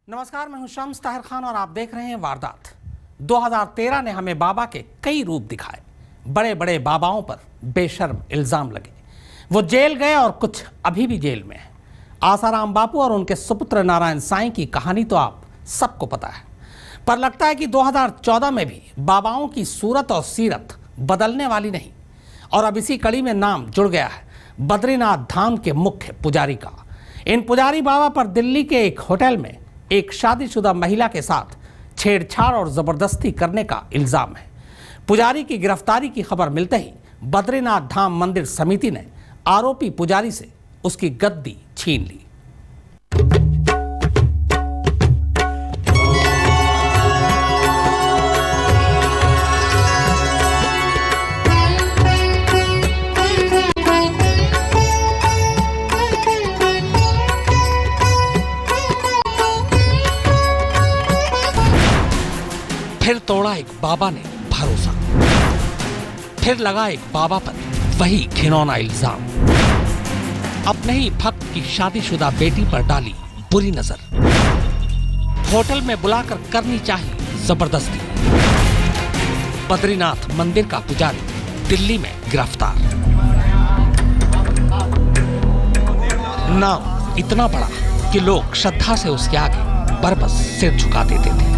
नमस्कार, मैं हूं शम्स ताहिर खान और आप देख रहे हैं वारदात। 2013 ने हमें बाबा के कई रूप दिखाए। बड़े बड़े बाबाओं पर बेशर्म इल्जाम लगे, वो जेल गए और कुछ अभी भी जेल में हैं। आसाराम बापू और उनके सुपुत्र नारायण साईं की कहानी तो आप सबको पता है, पर लगता है कि 2014 में भी बाबाओं की सूरत और सीरत बदलने वाली नहीं। और अब इसी कड़ी में नाम जुड़ गया है बद्रीनाथ धाम के मुख्य पुजारी का। इन पुजारी बाबा पर दिल्ली के एक होटल में एक शादीशुदा महिला के साथ छेड़छाड़ और जबरदस्ती करने का इल्जाम है। पुजारी की गिरफ्तारी की खबर मिलते ही बद्रीनाथ धाम मंदिर समिति ने आरोपी पुजारी से उसकी गद्दी छीन ली। फिर तोड़ा एक बाबा ने भरोसा, फिर लगा एक बाबा पर वही घिनौना इल्जाम। अपने ही भक्त की शादीशुदा बेटी पर डाली बुरी नजर, होटल में बुलाकर करनी चाहिए जबरदस्ती। बद्रीनाथ मंदिर का पुजारी दिल्ली में गिरफ्तार। नाम इतना बड़ा कि लोग श्रद्धा से उसके आगे बरबस सिर झुका देते थे।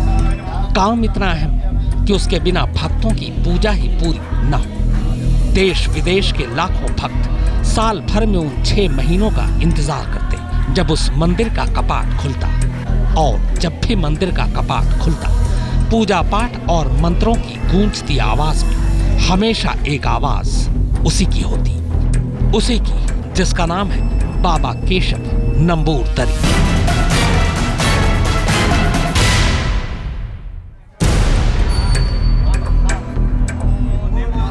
काम इतना अहम कि उसके बिना भक्तों की पूजा ही पूरी न हो। देश विदेश के लाखों भक्त साल भर में उन 6 महीनों का इंतजार करते जब उस मंदिर का कपाट खुलता। और जब भी मंदिर का कपाट खुलता, पूजा पाठ और मंत्रों की गूंजती आवाज में हमेशा एक आवाज उसी की होती, उसी की जिसका नाम है बाबा केशव नंबूदरी।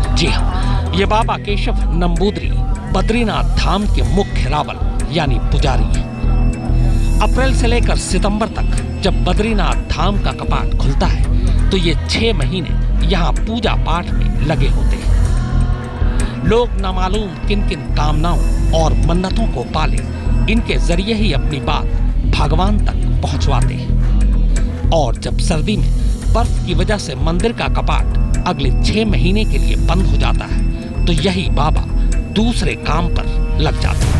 जी हाँ, ये बाबा केशव नंबूदरी बद्रीनाथ धाम के मुख्य रावल यानी पुजारी हैं। अप्रैल से लेकर सितंबर तक जब बद्रीनाथ धाम का कपाट खुलता है तो ये 6 महीने यहाँ पूजा पाठ में लगे होते हैं। लोग नामालूम किन किन कामनाओं और मन्नतों को पाले इनके जरिए ही अपनी बात भगवान तक पहुंचवाते हैं। और जब सर्दी में बर्फ की वजह से मंदिर का कपाट अगले 6 महीने के लिए बंद हो जाता है तो यही बाबा दूसरे काम पर लग जाते हैं।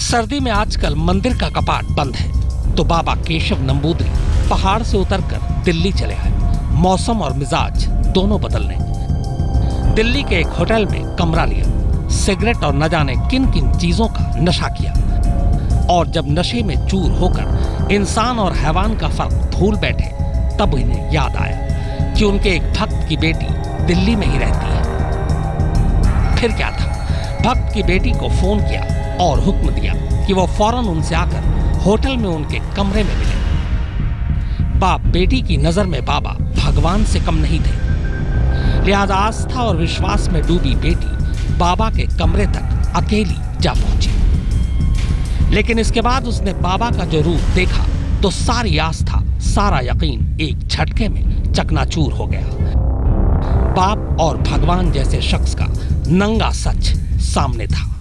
सर्दी में आजकल मंदिर का कपाट बंद है तो बाबा केशव नंबूदरी पहाड़ से उतरकर दिल्ली चले आए, मौसम और मिजाज दोनों बदलने। दिल्ली के एक होटल में कमरा लिया, सिगरेट और न जाने किन किन चीजों का नशा किया। और जब नशे में चूर होकर इंसान और हैवान का फर्क भूल बैठे तब इन्हें याद आया कि उनके एक भक्त की बेटी दिल्ली में ही रहती है। फिर क्या था, भक्त की बेटी को फोन किया और हुक्म दिया कि वो फौरन उनसे आकर होटल में उनके कमरे में मिले। बाप बेटी की नजर में बाबा भगवान से कम नहीं थे, लिहाजा आस्था और विश्वास में डूबी बेटी बाबा के कमरे तक अकेली जा पहुंची। लेकिन इसके बाद उसने बाबा का जो रूप देखा तो सारी आस्था, सारा यकीन एक झटके में चकनाचूर हो गया। बाप और भगवान जैसे शख्स का नंगा सच सामने था।